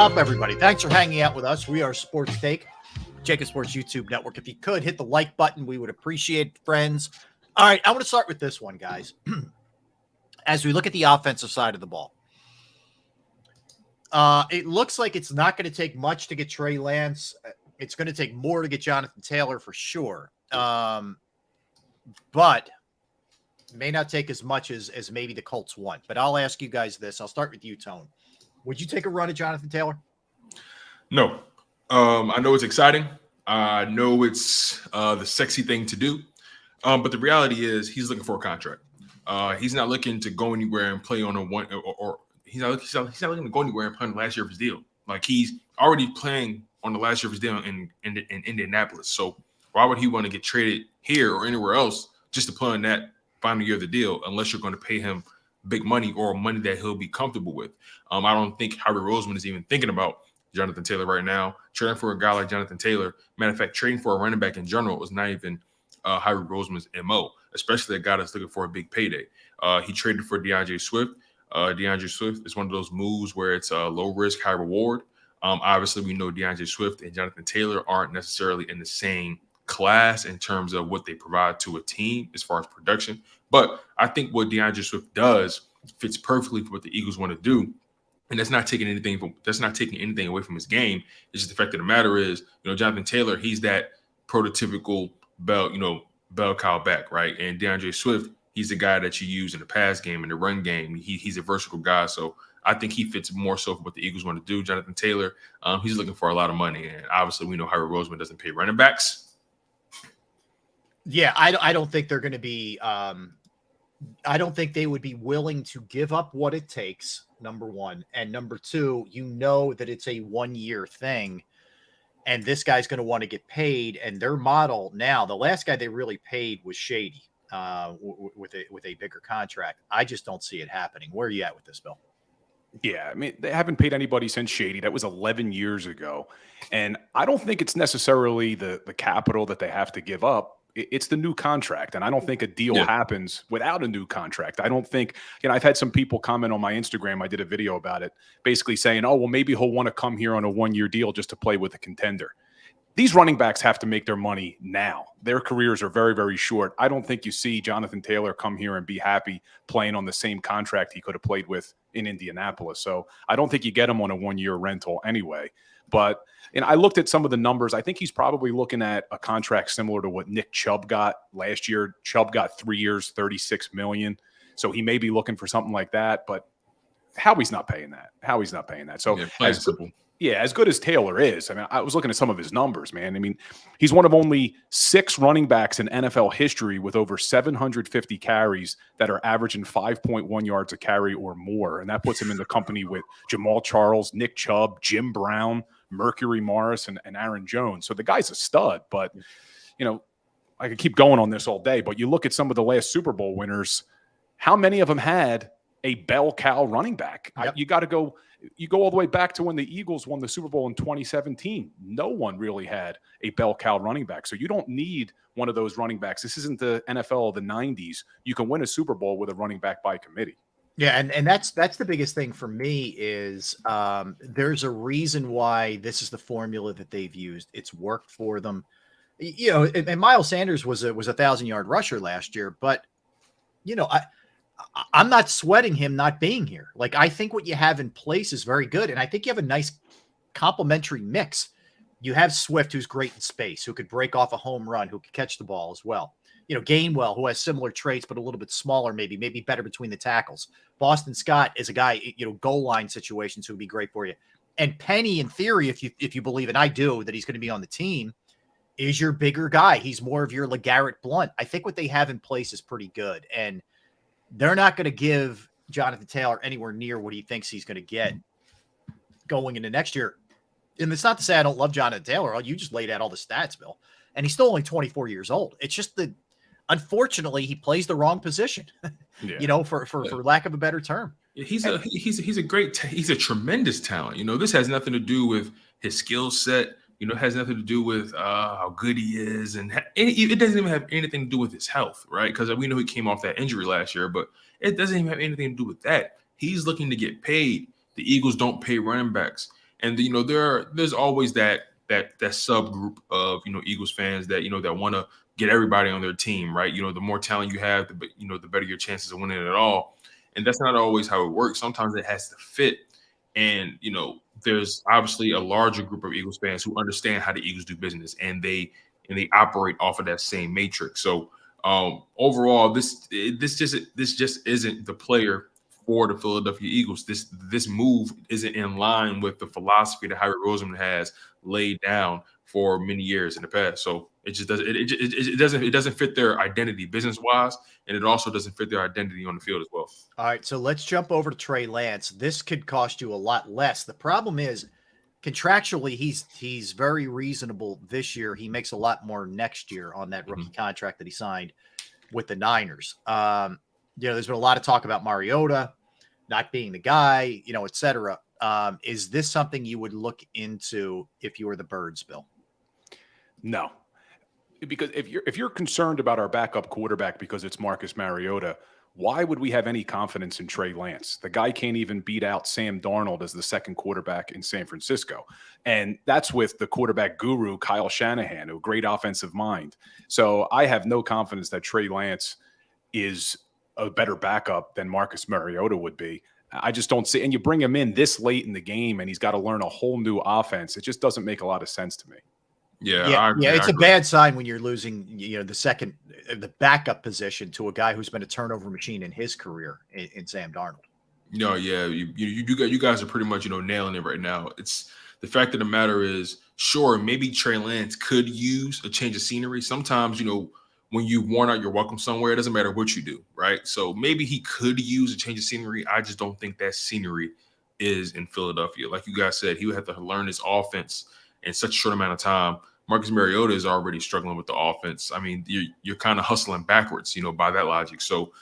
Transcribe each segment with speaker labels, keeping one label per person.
Speaker 1: Up, everybody. Thanks for hanging out with us. We are Sports Take, JAKIB Sports YouTube Network. If you could hit the like button, we would appreciate it, friends. All right, I want to start with this one, guys. As we look at the offensive side of the ball, it looks like it's not going to take much to get Trey Lance. It's going to take more to get Jonathan Taylor for sure. But may not take as much as maybe the Colts want. But I'll ask you guys this. I'll start with you, Tone. Would you take a run at Jonathan Taylor?
Speaker 2: No. I know it's exciting. I know it's the sexy thing to do. But the reality is he's looking for a contract. He's not looking to go anywhere and play on a one or he's not looking to go anywhere and play on the last year of his deal. Like he's already playing on the last year of his deal in Indianapolis. So why would he want to get traded here or anywhere else just to play on that final year of the deal unless you're going to pay him big money or money that he'll be comfortable with? I don't think Harry Roseman is even thinking about Jonathan Taylor right now. Trading for a guy like Jonathan Taylor, matter of fact, trading for a running back in general is not even Harry Roseman's MO, especially a guy that's looking for a big payday. He traded for DeAndre Swift. DeAndre Swift is one of those moves where it's a low risk, high reward. Obviously, we know DeAndre Swift and Jonathan Taylor aren't necessarily in the same class in terms of what they provide to a team as far as production. But I think what DeAndre Swift does fits perfectly for what the Eagles want to do. And that's not taking anything away from his game. It's just the fact of the matter is, Jonathan Taylor, he's that prototypical bell cow back, right? And DeAndre Swift, he's the guy that you use in the pass game and the run game. He's a versatile guy. So I think he fits more so for what the Eagles want to do. Jonathan Taylor, he's looking for a lot of money. And obviously we know Harry Roseman doesn't pay running backs.
Speaker 1: Yeah, I don't think they're going to be I don't think they would be willing to give up what it takes, number one. And number two, that it's a 1-year thing. And this guy's going to want to get paid. And their model now, the last guy they really paid was Shady with a bigger contract. I just don't see it happening. Where are you at with this, Bill?
Speaker 3: Yeah, I mean, they haven't paid anybody since Shady. That was 11 years ago. And I don't think it's necessarily the capital that they have to give up. It's the new contract. And I don't think a deal happens without a new contract. I don't think, I've had some people comment on my Instagram. I did a video about it, basically saying, oh, well, maybe he'll want to come here on a 1-year deal just to play with a contender. These running backs have to make their money now. Their careers are very, very short. I don't think you see Jonathan Taylor come here and be happy playing on the same contract he could have played with in Indianapolis. So I don't think you get him on a 1-year rental anyway. But I looked at some of the numbers. I think he's probably looking at a contract similar to what Nick Chubb got last year. Chubb got 3 years, $36 million. So he may be looking for something like that. But Howie's not paying that. So as good as Taylor is, I was looking at some of his numbers, man. He's one of only 6 running backs in NFL history with over 750 carries that are averaging 5.1 yards a carry or more. And that puts him in the company with Jamal Charles, Nick Chubb, Jim Brown, Mercury Morris, and Aaron Jones. So the guy's a stud, but, I could keep going on this all day, but you look at some of the last Super Bowl winners, how many of them had a bell cow running back?
Speaker 1: Yep.
Speaker 3: You go all the way back to when the Eagles won the Super Bowl in 2017. No one really had a bell cow running back. So you don't need one of those running backs. This isn't the NFL of the 90s. You can win a Super Bowl with a running back by committee.
Speaker 1: Yeah, and that's the biggest thing for me is there's a reason why this is the formula that they've used. It's worked for them. And Miles Sanders was a 1,000-yard rusher last year, but I'm not sweating him not being here. Like, I think what you have in place is very good. And I think you have a nice complementary mix. You have Swift, who's great in space, who could break off a home run, who could catch the ball as well. Gainwell, who has similar traits, but a little bit smaller, maybe better between the tackles. Boston Scott is a guy, goal line situations who would be great for you. And Penny, in theory, if you believe, and I do, that he's going to be on the team, is your bigger guy. He's more of your LeGarrette Blount. I think what they have in place is pretty good. And they're not going to give Jonathan Taylor anywhere near what he thinks he's going to get going into next year. And it's not to say I don't love Jonathan Taylor. You just laid out all the stats, Bill. And he's still only 24 years old. It's just that, unfortunately, he plays the wrong position, for lack of a better term.
Speaker 2: He's a tremendous talent. This has nothing to do with his skill set. It has nothing to do with how good he is. And it doesn't even have anything to do with his health, right? Because we know he came off that injury last year, but it doesn't even have anything to do with that. He's looking to get paid. The Eagles don't pay running backs. And there's always that subgroup of Eagles fans that that want to get everybody on their team, right? The more talent you have, the better your chances of winning it all. And that's not always how it works. Sometimes it has to fit. And there's obviously a larger group of Eagles fans who understand how the Eagles do business, and they operate off of that same matrix. So overall, this just isn't the player for the Philadelphia Eagles. This move isn't in line with the philosophy that Harry Roseman has laid down for many years in the past. So it just doesn't it doesn't fit their identity business wise, and it also doesn't fit their identity on the field as well.
Speaker 1: All right, so let's jump over to Trey Lance. This could cost you a lot less. The problem is contractually he's very reasonable this year. He makes a lot more next year on that rookie contract that he signed with the Niners. There's been a lot of talk about Mariota not being the guy, et cetera. Is this something you would look into if you were the Birds, Bill?
Speaker 3: No, because if you're concerned about our backup quarterback because it's Marcus Mariota, why would we have any confidence in Trey Lance? The guy can't even beat out Sam Darnold as the second quarterback in San Francisco. And that's with the quarterback guru, Kyle Shanahan, a great offensive mind. So I have no confidence that Trey Lance is a better backup than Marcus Mariota would be. I just don't see. And you bring him in this late in the game and he's got to learn a whole new offense. It just doesn't make a lot of sense to me.
Speaker 2: Yeah,
Speaker 1: it's a bad sign when you're losing, the backup position to a guy who's been a turnover machine in his career in Sam Darnold.
Speaker 2: No, yeah, you guys are pretty much nailing it right now. It's the fact of the matter is, sure, maybe Trey Lance could use a change of scenery. Sometimes when you worn out your welcome somewhere, it doesn't matter what you do, right? So maybe he could use a change of scenery. I just don't think that scenery is in Philadelphia. Like you guys said, he would have to learn his offense in such a short amount of time. Marcus Mariota is already struggling with the offense. I mean, you're kind of hustling backwards, by that logic. So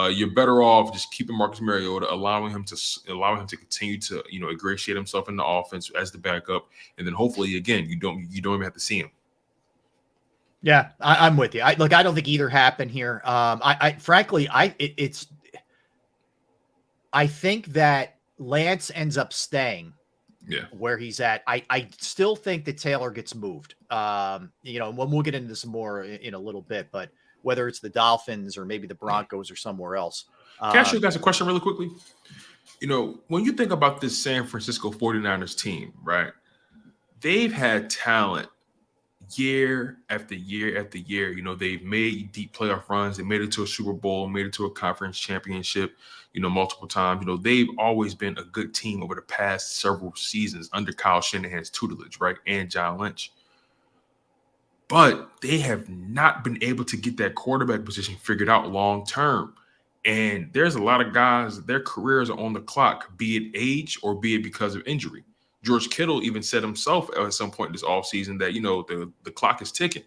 Speaker 2: you're better off just keeping Marcus Mariota, allowing him to continue to ingratiate himself in the offense as the backup, and then hopefully again you don't even have to see him.
Speaker 1: Yeah, I'm with you. I don't think either happened here. I think that Lance ends up staying.
Speaker 2: Yeah,
Speaker 1: where he's at. I still think that Taylor gets moved. And we'll get into this more in a little bit, but whether it's the Dolphins or maybe the Broncos or somewhere else.
Speaker 2: Can I ask you guys a question really quickly? When you think about this San Francisco 49ers team, right? They've had talent year after year after year. They've made deep playoff runs. They made it to a Super Bowl, made it to a conference championship, multiple times. They've always been a good team over the past several seasons under Kyle Shanahan's tutelage, right? And John Lynch. But they have not been able to get that quarterback position figured out long term. And there's a lot of guys, their careers are on the clock, be it age or be it because of injury. George Kittle even said himself at some point this offseason that, the clock is ticking.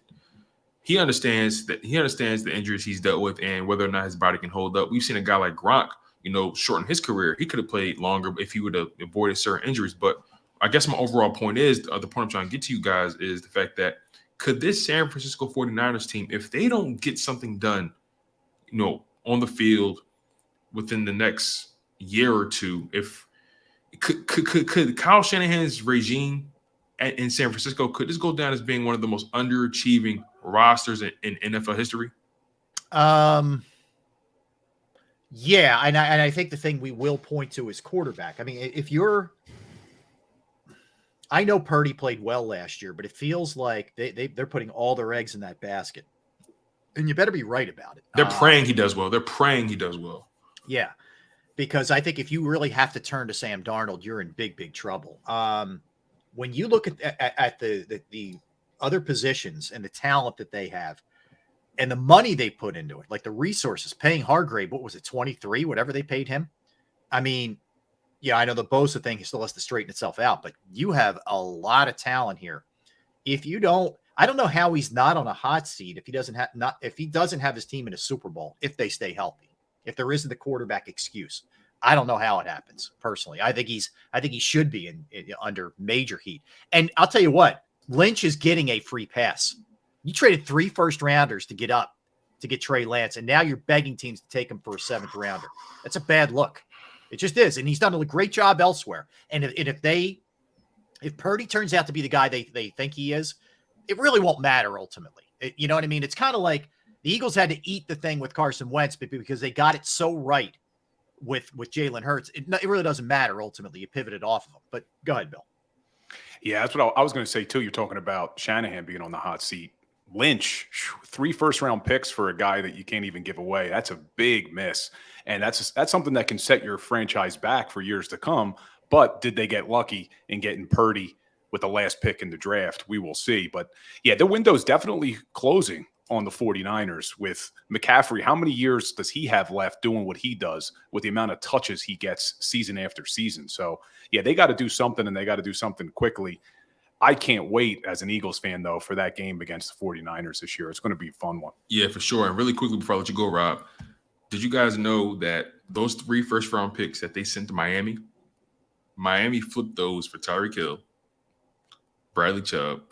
Speaker 2: He understands the injuries he's dealt with and whether or not his body can hold up. We've seen a guy like Gronk, shorten his career. He could have played longer if he would have avoided certain injuries. But I guess my overall point is, the point I'm trying to get to you guys is the fact that could this San Francisco 49ers team, if they don't get something done, on the field within the next year or two, if could Kyle Shanahan's regime in San Francisco, could this go down as being one of the most underachieving rosters in NFL history?
Speaker 1: Yeah, and I think the thing we will point to is quarterback. I mean, I know Purdy played well last year, but it feels like they're putting all their eggs in that basket. And you better be right about it.
Speaker 2: They're praying he does well. They're praying he does well.
Speaker 1: Yeah, because I think if you really have to turn to Sam Darnold, you're in big, big trouble. When you look at the other positions and the talent that they have and the money they put into it, like the resources, paying Hargrave, what was it, 23, whatever they paid him? I mean, yeah, I know the Bosa thing still has to straighten itself out, but you have a lot of talent here. If you don't, I don't know how he's not on a hot seat if he doesn't have his team in a Super Bowl, if they stay healthy, if there isn't the quarterback excuse. I don't know how it happens personally. I think he should be in under major heat. And I'll tell you what, Lynch is getting a free pass. You traded 3 first-rounders to get Trey Lance, and now you're begging teams to take him for a 7th rounder. That's a bad look. It just is. And he's done a great job elsewhere. And if they If Purdy turns out to be the guy they think he is, it really won't matter ultimately. You know what I mean? It's kind of like the Eagles had to eat the thing with Carson Wentz because they got it so right with Jalen Hurts. It really doesn't matter ultimately. You pivoted off of him. But go ahead, Bill.
Speaker 3: Yeah, that's what I was going to say too. You're talking about Shanahan being on the hot seat. Lynch, 3 first-round picks for a guy that you can't even give away. That's a big miss, and that's something that can set your franchise back for years to come. But did they get lucky in getting Purdy with the last pick in the draft? We will see. But yeah, the window's definitely closing on the 49ers with McCaffrey. How many years does he have left doing what he does with the amount of touches he gets season after season? So yeah, they got to do something, and they got to do something quickly. I can't wait as an Eagles fan, though, for that game against the 49ers this year. It's going to be a fun one.
Speaker 2: Yeah, for sure. And really quickly before I let you go, Rob, did you guys know that those 3 first-round picks that they sent to Miami flipped those for Tyreek Hill, Bradley Chubb,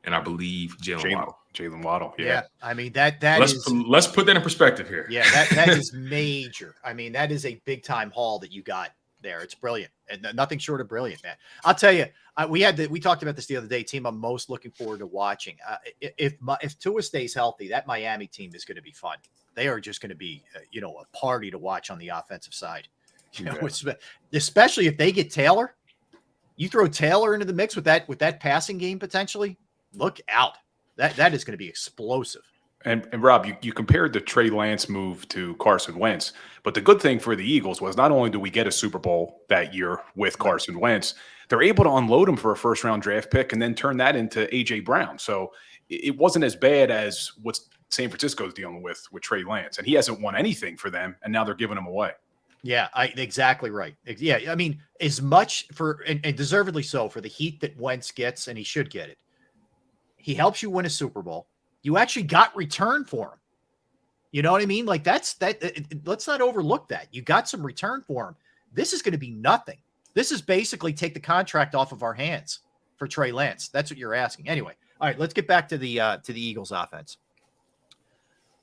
Speaker 2: and I believe Jalen Waddle.
Speaker 3: Jalen Waddle,
Speaker 1: yeah. I mean,
Speaker 2: let's put that in perspective here.
Speaker 1: Yeah, that is major. I mean, that is a big-time haul that you got there. It's brilliant, and nothing short of brilliant, man. I'll tell you, we talked about this the other day. Team I'm most looking forward to watching. If Tua stays healthy, that Miami team is going to be fun. They are just going to be a party to watch on the offensive side. Especially if they get Taylor. You throw Taylor into the mix with that passing game potentially. Look out! That is going to be explosive.
Speaker 3: And Rob, you compared the Trey Lance move to Carson Wentz, but the good thing for the Eagles was not only do we get a Super Bowl that year with Carson Wentz, they're able to unload him for a first-round draft pick and then turn that into A.J. Brown. So it wasn't as bad as what San Francisco's dealing with Trey Lance, and he hasn't won anything for them, and now they're giving him away.
Speaker 1: Yeah, exactly right. Yeah, I mean, as much and deservedly so for the heat that Wentz gets, and he should get it. He helps you win a Super Bowl. You actually got return for him. You know what I mean? Like let's not overlook that. You got some return for him. This is going to be nothing. This is basically take the contract off of our hands for Trey Lance. That's what you're asking. Anyway, all right, let's get back to the Eagles offense.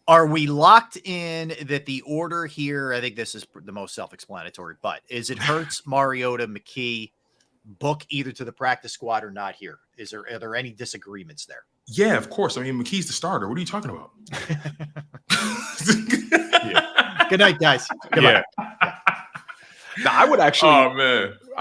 Speaker 1: Are we locked in that the order here? I think this is the most self-explanatory, but is it Hurts, Mariota, McKee, book either to the practice squad or not here? Are there any disagreements there?
Speaker 2: Yeah, of course. I mean, McKee's the starter. What are you talking about?
Speaker 1: Yeah. Good night, guys. Goodbye.
Speaker 3: Yeah. Now, I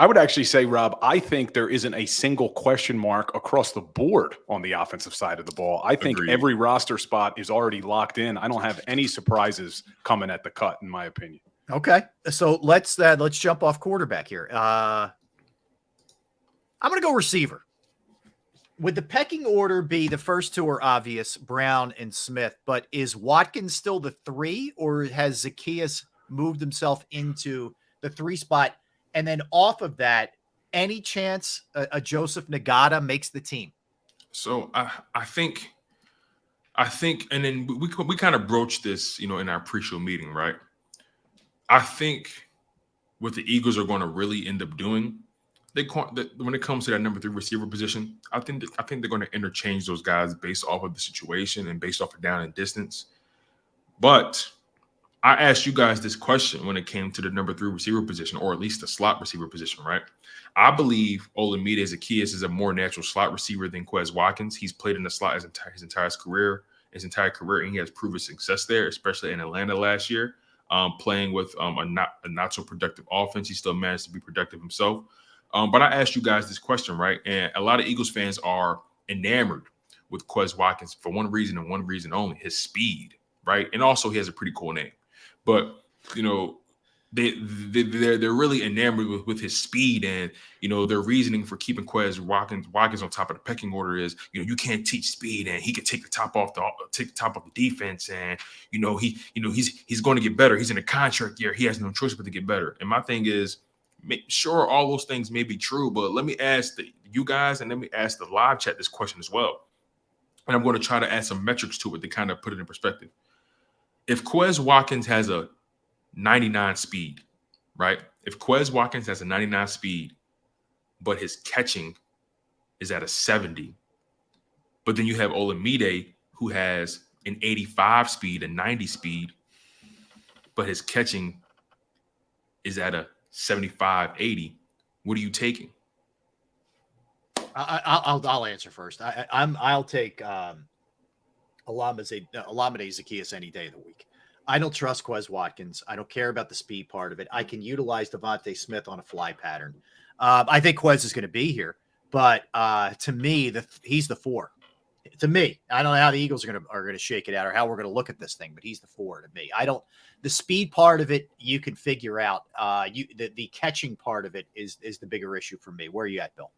Speaker 3: would actually say, Rob, I think there isn't a single question mark across the board on the offensive side of the ball. I think every roster spot is already locked in. I don't have any surprises coming at the cut, in my opinion.
Speaker 1: Okay, so let's jump off quarterback here. I'm going to go receiver. Would the pecking order be the first 2 are obvious, Brown and Smith, but is Watkins still the 3, or has Zacchaeus moved himself into the 3 spot? And then off of that, any chance a Joseph Nagata makes the team?
Speaker 2: So I think, and then we kind of broached this, in our pre-show meeting, right? I think what the Eagles are going to really end up doing, when it comes to that number 3 receiver position, I think they're going to interchange those guys based off of the situation and based off of down and distance. But I asked you guys this question when it came to the number 3 receiver position, or at least the slot receiver position, right? I believe Olamide Zacchaeus is a more natural slot receiver than Quez Watkins. He's played in the slot his entire career, and he has proven success there, especially in Atlanta last year, playing with a not so productive offense. He still managed to be productive himself. But I asked you guys this question, right? And a lot of Eagles fans are enamored with Quez Watkins for one reason and one reason only: his speed, right? And also he has a pretty cool name. But they're really enamored with his speed, and their reasoning for keeping Quez Watkins on top of the pecking order is you can't teach speed, and he can take the top off the defense, and he's going to get better. He's in a contract year. He has no choice but to get better. And my thing is, sure, all those things may be true, but let me ask you guys, and let me ask the live chat this question as well. And I'm going to try to add some metrics to it to kind of put it in perspective. If Quez Watkins has a 99 speed, right? If Quez Watkins has a 99 speed, but his catching is at a 70, but then you have Olamide who has an 85 speed, a 90 speed, but his catching is at a 75, 80, what are you taking?
Speaker 1: I'll answer first. I'll take Olamide Zaccheaus any day of the week. I don't trust Quez Watkins. I don't care about the speed part of it. I can utilize Devontae Smith on a fly pattern. I think Quez is going to be here, but to me, he's the 4. To me, I don't know how the Eagles are going to shake it out or how we're going to look at this thing, but he's the 4 to me. The speed part of it you can figure out. The catching part of it is the bigger issue for me. Where are you at, Bill?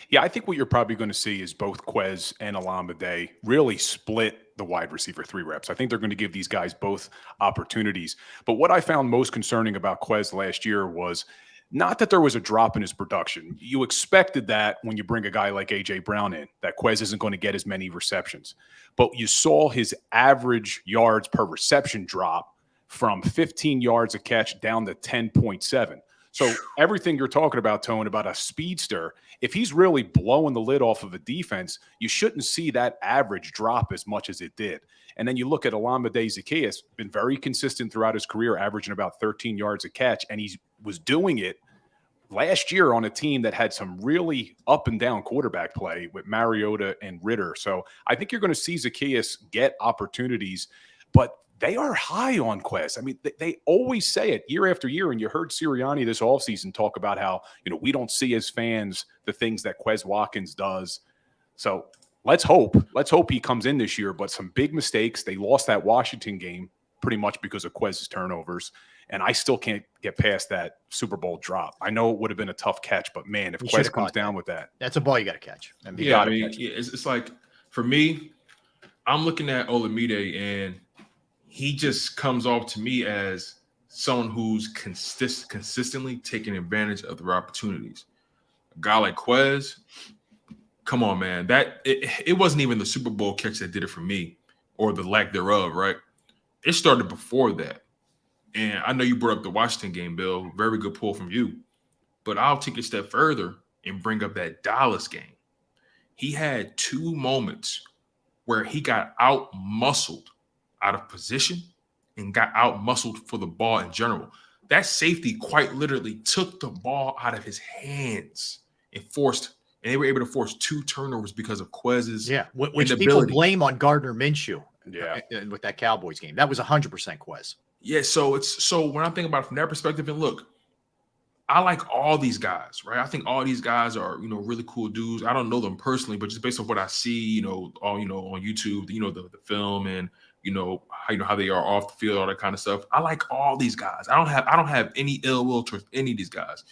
Speaker 3: Yeah, I think what you're probably going to see is both Quez and Olamide really split the wide receiver 3 reps. I think they're going to give these guys both opportunities. But what I found most concerning about Quez last year was not that there was a drop in his production. You expected that when you bring a guy like A.J. Brown in, that Quez isn't going to get as many receptions. But you saw his average yards per reception drop from 15 yards a catch down to 10.7. So everything you're talking about, Tone, about a speedster, if he's really blowing the lid off of a defense, you shouldn't see that average drop as much as it did. And then you look at Olamide Zaccheaus, been very consistent throughout his career, averaging about 13 yards a catch, and he was doing it last year on a team that had some really up and down quarterback play with Mariota and Ritter. So I think you're going to see Zaccheaus get opportunities, but they are high on Quez. I mean, they always say it year after year. And you heard Sirianni this offseason talk about how, we don't see as fans the things that Quez Watkins does. So let's hope he comes in this year, but some big mistakes. They lost that Washington game pretty much because of Quez's turnovers. And I still can't get past that Super Bowl drop. I know it would have been a tough catch, but man, if Quez comes down with that.
Speaker 1: That's a ball you got to catch.
Speaker 2: It's like, for me, I'm looking at Olamide and he just comes off to me as someone who's consistently taking advantage of their opportunities. A guy like Quez, come on, man. It wasn't even the Super Bowl catch that did it for me, or the lack thereof, right? It started before that. And I know you brought up the Washington game, Bill. Very good pull from you. But I'll take a step further and bring up that Dallas game. He had 2 moments where he got out-muscled out of position and got out-muscled for the ball in general. That safety quite literally took the ball out of his hands and they were able to force 2 turnovers because of Quez's
Speaker 1: which people blame on Gardner Minshew with that Cowboys game. That was 100% Quez.
Speaker 2: Yeah, so when I think about it from that perspective, and look, I like all these guys, right? I think all these guys are, really cool dudes. I don't know them personally, but just based on what I see, on YouTube, the film and how they are off the field, all that kind of stuff. I like all these guys. I don't have any ill will towards any of these guys.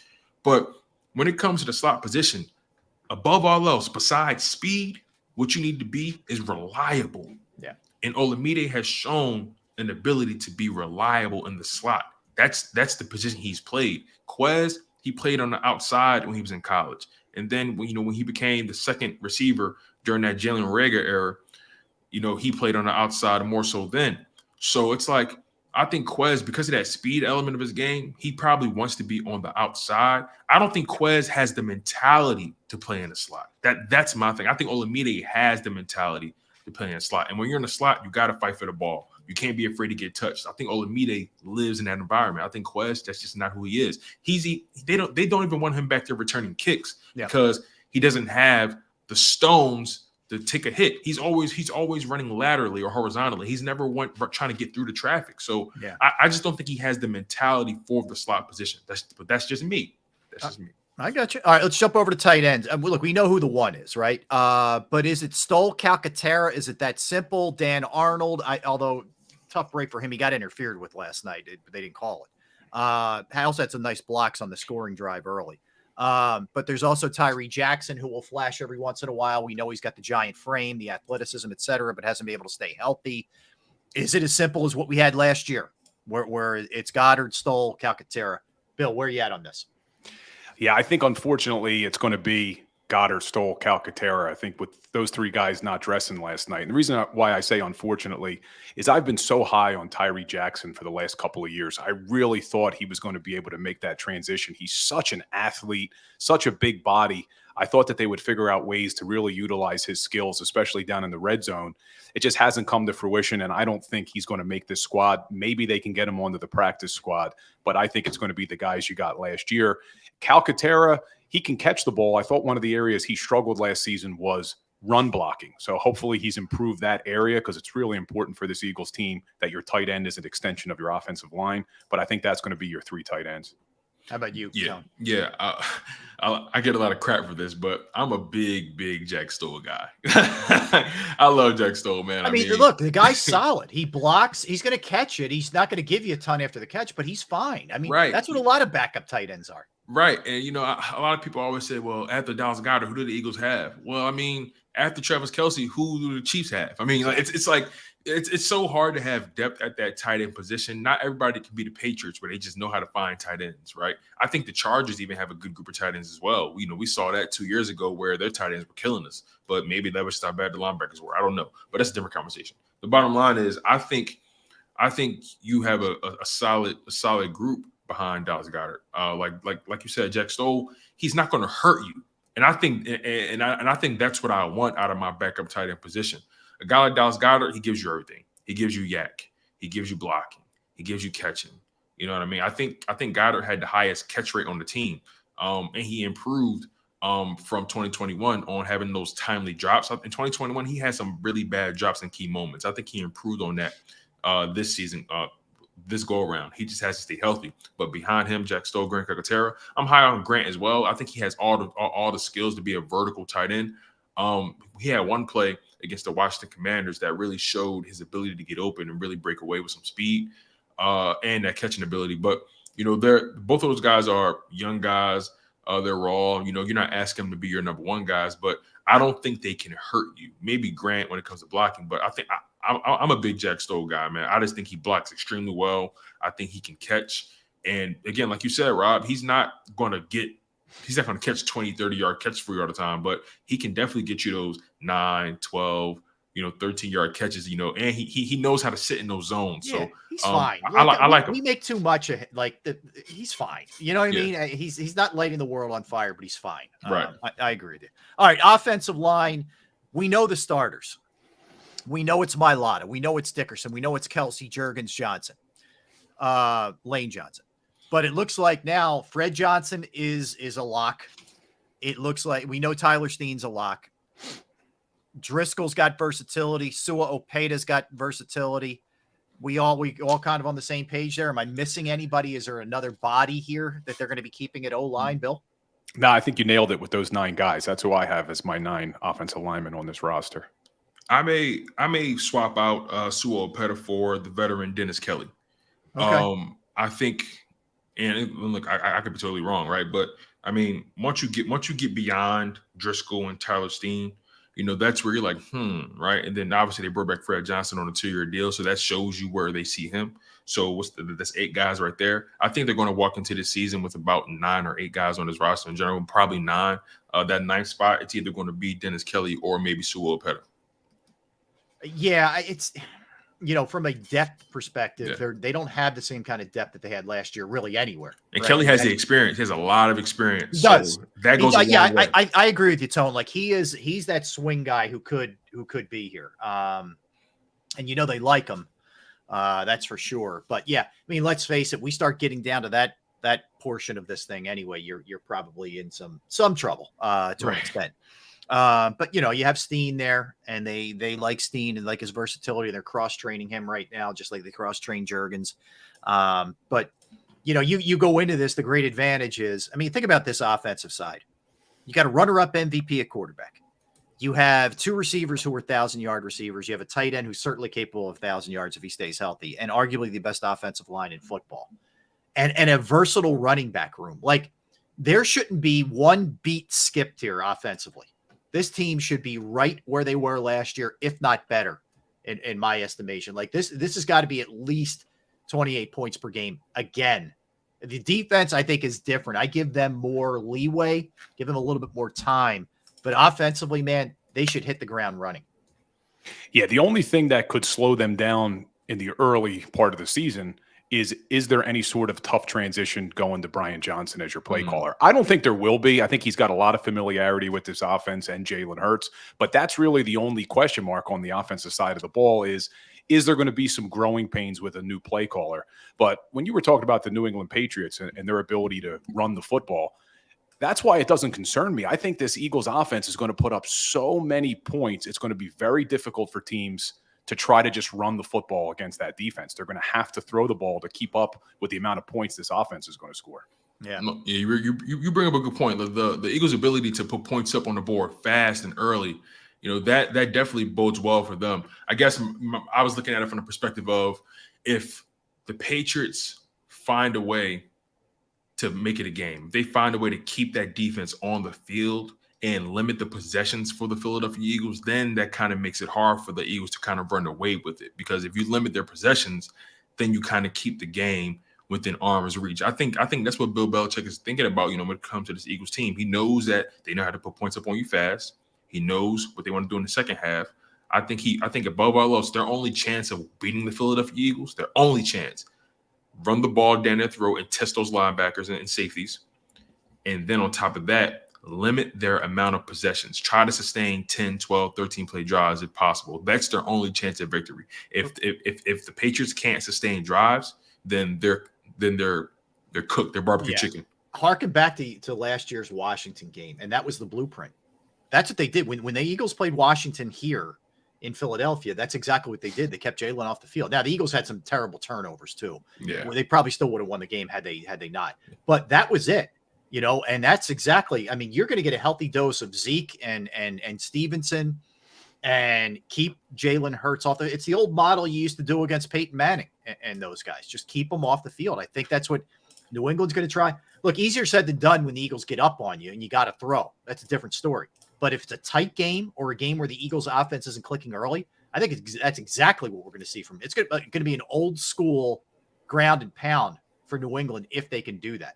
Speaker 2: But when it comes to the slot position, above all else, besides speed, what you need to be is reliable.
Speaker 1: Yeah.
Speaker 2: And Olamide has shown an ability to be reliable in the slot. That's the position he's played. Quez, he played on the outside when he was in college. And then when he became the second receiver during that Jalen Reagor era, he played on the outside more so then. So it's like, I think Quez, because of that speed element of his game, he probably wants to be on the outside. I don't think Quez has the mentality to play in the slot. That's my thing. I think Olamide has the mentality to play in the slot. And when you're in the slot, you got to fight for the ball. You can't be afraid to get touched. I think Olamide lives in that environment. I think Quez, that's just not who he is. They don't even want him back there returning kicks because he doesn't have the stones to take a hit. He's always running laterally or horizontally. He's never trying to get through the traffic. So I just don't think he has the mentality for the slot position. That's just me. That's just me.
Speaker 1: I got you. All right, let's jump over to tight ends. Look, we know who the 1 is, right? But is it Stoll Calcaterra? Is it that simple? Dan Arnold? Although tough break for him, he got interfered with last night. They didn't call it. He also had some nice blocks on the scoring drive early. But there's also Tyree Jackson, who will flash every once in a while. We know he's got the giant frame, the athleticism, et cetera, but hasn't been able to stay healthy. Is it as simple as what we had last year, where it's Goddard, Stoll, Calcaterra? Bill, where are you at on this?
Speaker 3: Yeah, I think unfortunately it's going to be Goddard, Stoll, Calcaterra. I think with those 3 guys not dressing last night. And the reason why I say unfortunately is I've been so high on Tyree Jackson for the last couple of years. I really thought he was going to be able to make that transition. He's such an athlete, such a big body. I thought that they would figure out ways to really utilize his skills, especially down in the red zone. It just hasn't come to fruition, and I don't think he's going to make this squad. Maybe they can get him onto the practice squad, but I think it's going to be the guys you got last year. Calcaterra, he can catch the ball. I thought one of the areas he struggled last season was run blocking. So hopefully he's improved that area, because it's really important for this Eagles team that your tight end is an extension of your offensive line. But I think that's going to be your 3 tight ends.
Speaker 1: How about you?
Speaker 2: Yeah,
Speaker 1: Kellen?
Speaker 2: yeah. I get a lot of crap for this, but I'm a big Jack Stoll guy. I love Jack Stoll, man.
Speaker 1: I mean, look, the guy's solid. He blocks. He's going to catch it. He's not going to give you a ton after the catch, but he's fine. I mean,
Speaker 2: Right.
Speaker 1: That's what a lot of backup tight ends are.
Speaker 2: Right. And, a lot of people always say, well, after Dallas Goedert, who do the Eagles have? Well, I mean, after Travis Kelce, who do the Chiefs have? I mean, like, it's so hard to have depth at that tight end position. Not everybody can be the Patriots where they just know how to find tight ends, right? I think the Chargers even have a good group of tight ends as well. We saw that 2 years ago where their tight ends were killing us, but maybe that was how bad the linebackers were. I don't know, but that's a different conversation. The bottom line is, I think you have a solid group behind Dallas Goedert. Like you said, Jack Stoll, he's not going to hurt you. And I think I think that's what I want out of my backup tight end position. A guy like Dallas Goedert, he gives you everything. He gives you yak. He gives you blocking. He gives you catching. You know what I mean? I think Goedert had the highest catch rate on the team, and he improved from 2021 on having those timely drops. In 2021, he had some really bad drops in key moments. I think he improved on that this season. This go around, he just has to stay healthy. But behind him, Jack Stoll, Grant Calcaterra, I'm high on Grant as well. I think he has all the skills to be a vertical tight end. He had one play against the Washington Commanders that really showed his ability to get open and really break away with some speed and that catching ability. But both of those guys are young guys. They're raw. You're not asking them to be your number one guys, but I don't think they can hurt you. Maybe Grant when it comes to blocking, but I think I'm a big Jack Stoll guy, man. I just think he blocks extremely well. I think he can catch. And again, like you said, Rob, he's not going to catch 20, 30-yard catches for you all the time, but he can definitely get you those 9, 12, 13-yard catches, and he knows how to sit in those zones. Yeah, so
Speaker 1: he's fine.
Speaker 2: I like him.
Speaker 1: We make too much of he's fine. You know what I mean? He's not lighting the world on fire, but he's fine.
Speaker 2: Right.
Speaker 1: I agree with you. All right, offensive line. We know the starters. We know it's Mailata. We know it's Dickerson. We know it's Kelce, Juergens, Johnson, Lane Johnson. But it looks like now Fred Johnson is a lock. It looks like we know Tyler Steen's a lock. Driscoll's got versatility. Sua Opeda's got versatility. We all kind of on the same page there. Am I missing anybody? Is there another body here that they're going to be keeping at O-line, Bill?
Speaker 3: No, I think you nailed it with those 9 guys. That's who I have as my 9 offensive linemen on this roster.
Speaker 2: I may swap out Sua Opeta for the veteran Dennis Kelly.
Speaker 1: Okay.
Speaker 2: I think, and look, I could be totally wrong, right? But I mean, once you get beyond Driscoll and Tyler Steen, that's where you're like, right? And then obviously they brought back Fred Johnson on a 2-year deal, so that shows you where they see him. So that's 8 guys right there. I think they're going to walk into this season with about 9 or 8 guys on this roster in general, probably 9. That 9th spot, it's either going to be Dennis Kelly or maybe Sua Opeta.
Speaker 1: Yeah, it's from a depth perspective, they don't have the same kind of depth that they had last year, really anywhere.
Speaker 2: And right? Kelly has the experience; he has a lot of experience.
Speaker 1: He does.
Speaker 2: So that goes?
Speaker 1: I agree with you, Tone. Like he's that swing guy who could be here. And they like him, that's for sure. But yeah, I mean, let's face it, we start getting down to that portion of this thing anyway. You're probably in some trouble to an extent. But you have Steen there, and they like Steen and like his versatility. They're cross training him right now, just like they cross train Juergens. But you go into this. The great advantage is, I mean, think about this offensive side. You got a runner-up MVP at quarterback. You have 2 receivers who are 1,000-yard receivers. You have a tight end who's certainly capable of 1,000 yards if he stays healthy, and arguably the best offensive line in football, and a versatile running back room. Like there shouldn't be one beat skipped here offensively. This team should be right where they were last year, if not better, in my estimation. Like this has got to be at least 28 points per game again. The defense, I think, is different. I give them more leeway, give them a little bit more time. But offensively, man, they should hit the ground running.
Speaker 3: Yeah, the only thing that could slow them down in the early part of the season is there any sort of tough transition going to Brian Johnson as your play caller? I don't think there will be. I think he's got a lot of familiarity with this offense and Jalen Hurts, but that's really the only question mark on the offensive side of the ball is there going to be some growing pains with a new play caller? But when you were talking about the New England Patriots and their ability to run the football, That's why it doesn't concern me. I think this Eagles offense is going to put up so many points. It's going to be very difficult for teams to try to just run the football against that defense. They're going to have to throw the ball to keep up with the amount of points this offense is going to score.
Speaker 1: Yeah.
Speaker 2: You bring up a good point. The Eagles' ability to put points up on the board fast and early, that definitely bodes well for them. I guess I was looking at it from the perspective of if the Patriots find a way to make it a game, they find a way to keep that defense on the field and limit the possessions for the Philadelphia Eagles, then that kind of makes it hard for the Eagles to kind of run away with it. Because if you limit their possessions, then you kind of keep the game within arm's reach. I think that's what Bill Belichick is thinking about, when it comes to this Eagles team. He knows that they know how to put points up on you fast. He knows what they want to do in the second half. I think above all else, their only chance of beating the Philadelphia Eagles, their only chance, run the ball down their throat and test those linebackers and safeties. And then on top of that, limit their amount of possessions. Try to sustain 10, 12, 13 play drives if possible. That's their only chance of victory. If the Patriots can't sustain drives, then they're cooked. They're barbecue chicken.
Speaker 1: Harken back to last year's Washington game, and that was the blueprint. That's what they did. When the Eagles played Washington here in Philadelphia, that's exactly what they did. They kept Jalen off the field. Now, the Eagles had some terrible turnovers too.
Speaker 2: Yeah.
Speaker 1: They probably still would have won the game had they not. But that was it. And that's exactly, you're going to get a healthy dose of Zeke and Stevenson and keep Jalen Hurts off it's the old model you used to do against Peyton Manning and those guys. Just keep them off the field. I think that's what New England's going to try. Look, easier said than done when the Eagles get up on you and you got to throw. That's a different story. But if it's a tight game or a game where the Eagles offense isn't clicking early, I think that's exactly what we're going to see from it. It's going to be an old school ground and pound for New England if they can do that.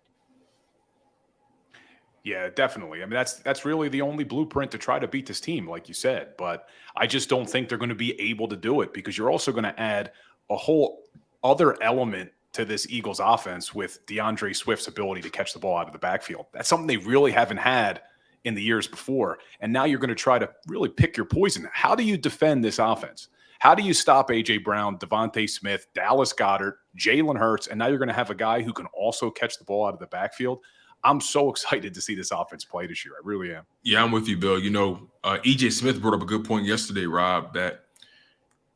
Speaker 3: Yeah, definitely. That's really the only blueprint to try to beat this team, like you said. But I just don't think they're going to be able to do it because you're also going to add a whole other element to this Eagles offense with DeAndre Swift's ability to catch the ball out of the backfield. That's something they really haven't had in the years before. And now you're going to try to really pick your poison. How do you defend this offense? How do you stop A.J. Brown, Devontae Smith, Dallas Goedert, Jalen Hurts, and now you're going to have a guy who can also catch the ball out of the backfield? I'm so excited to see this offense play this year. I really am.
Speaker 2: Yeah, I'm with you, Bill. E.J. Smith brought up a good point yesterday, Rob, that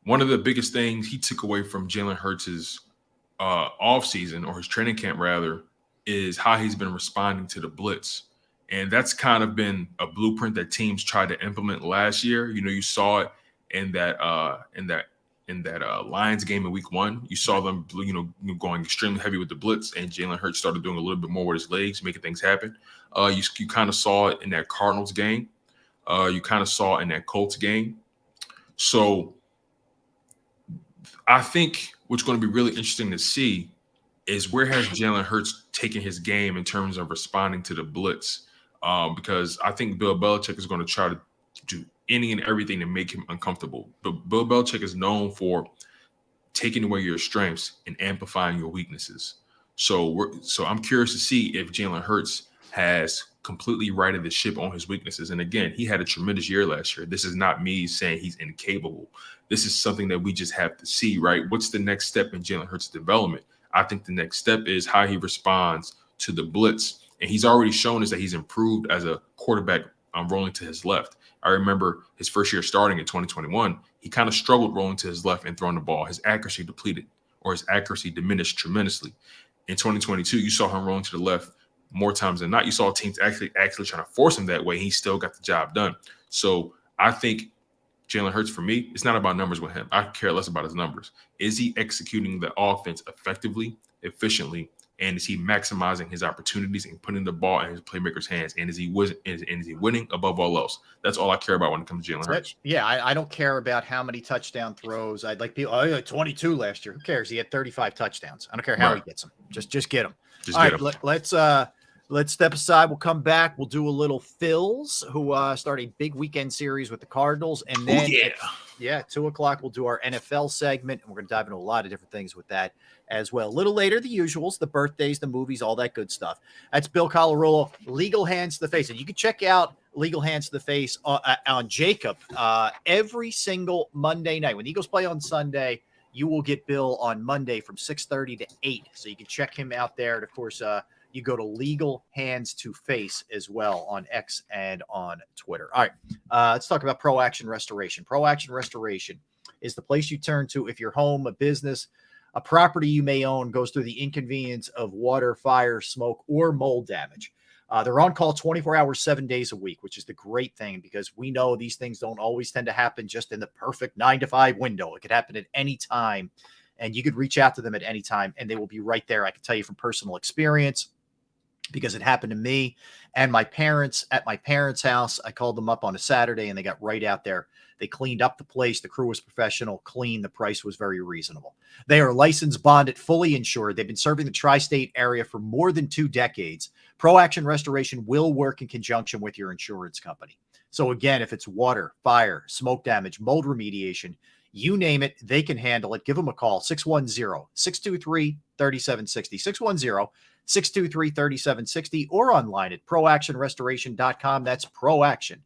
Speaker 2: one of the biggest things he took away from Jalen Hurts' offseason, or his training camp rather, is how he's been responding to the blitz. And that's kind of been a blueprint that teams tried to implement last year. You saw it in that Lions game in week 1. You saw them, going extremely heavy with the blitz, and Jalen Hurts started doing a little bit more with his legs, making things happen. You kind of saw it in that Cardinals game. You kind of saw it in that Colts game. So I think what's going to be really interesting to see is where has Jalen Hurts taken his game in terms of responding to the blitz? Because I think Bill Belichick is going to try to do any and everything to make him uncomfortable. But Bill Belichick is known for taking away your strengths and amplifying your weaknesses. So I'm curious to see if Jalen Hurts has completely righted the ship on his weaknesses. And again, he had a tremendous year last year. This is not me saying he's incapable. This is something that we just have to see, right? What's the next step in Jalen Hurts' development? I think the next step is how he responds to the blitz. And he's already shown us that he's improved as a quarterback rolling to his left. I remember his first year starting in 2021, he kind of struggled rolling to his left and throwing the ball. His accuracy depleted, or his accuracy diminished tremendously. In 2022, you saw him rolling to the left more times than not. You saw teams actually trying to force him that way. He still got the job done. So I think Jalen Hurts, for me, it's not about numbers with him. I care less about his numbers. Is he executing the offense effectively, efficiently, and is he maximizing his opportunities and putting the ball in his playmakers' hands? And is he winning above all else? That's all I care about when it comes to Jalen Hurts.
Speaker 1: Yeah, I don't care about how many touchdown throws. I'd like people. He had 22 last year. Who cares? He had 35 touchdowns. I don't care how he gets them. Just get them. Let's step aside. We'll come back. We'll do a little Phils, who start a big weekend series with the Cardinals, and then at 2:00 we'll do our NFL segment, and we're going to dive into a lot of different things with that as well. A little later, the usuals, the birthdays, the movies, all that good stuff. That's Bill Colarulo, Legal Hands to the Face, and you can check out Legal Hands to the Face on JAKIB every single Monday night. When the Eagles play on Sunday, you will get Bill on Monday from 6:30 to 8, so you can check him out there. And of course, you go to Legal Hands to Face as well on X and on Twitter. All right, let's talk about Pro Action Restoration. Pro Action Restoration is the place you turn to if your home, a business, a property you may own goes through the inconvenience of water, fire, smoke, or mold damage. They're on call 24 hours, 7 days a week, which is the great thing because we know these things don't always tend to happen just in the perfect 9 to 5 window. It could happen at any time, and you could reach out to them at any time, and they will be right there. I can tell you from personal experience because it happened to me and my parents at my parents' house. I called them up on a Saturday, and they got right out there. They cleaned up the place. The crew was professional, clean. The price was very reasonable. They are licensed, bonded, fully insured. They've been serving the tri-state area for more than 2 decades. Pro Action Restoration will work in conjunction with your insurance company. So again, if it's water, fire, smoke damage, mold remediation, you name it, they can handle it. Give them a call, 610-623-3760, 610-623-3760, or online at proactionrestoration.com. That's Proaction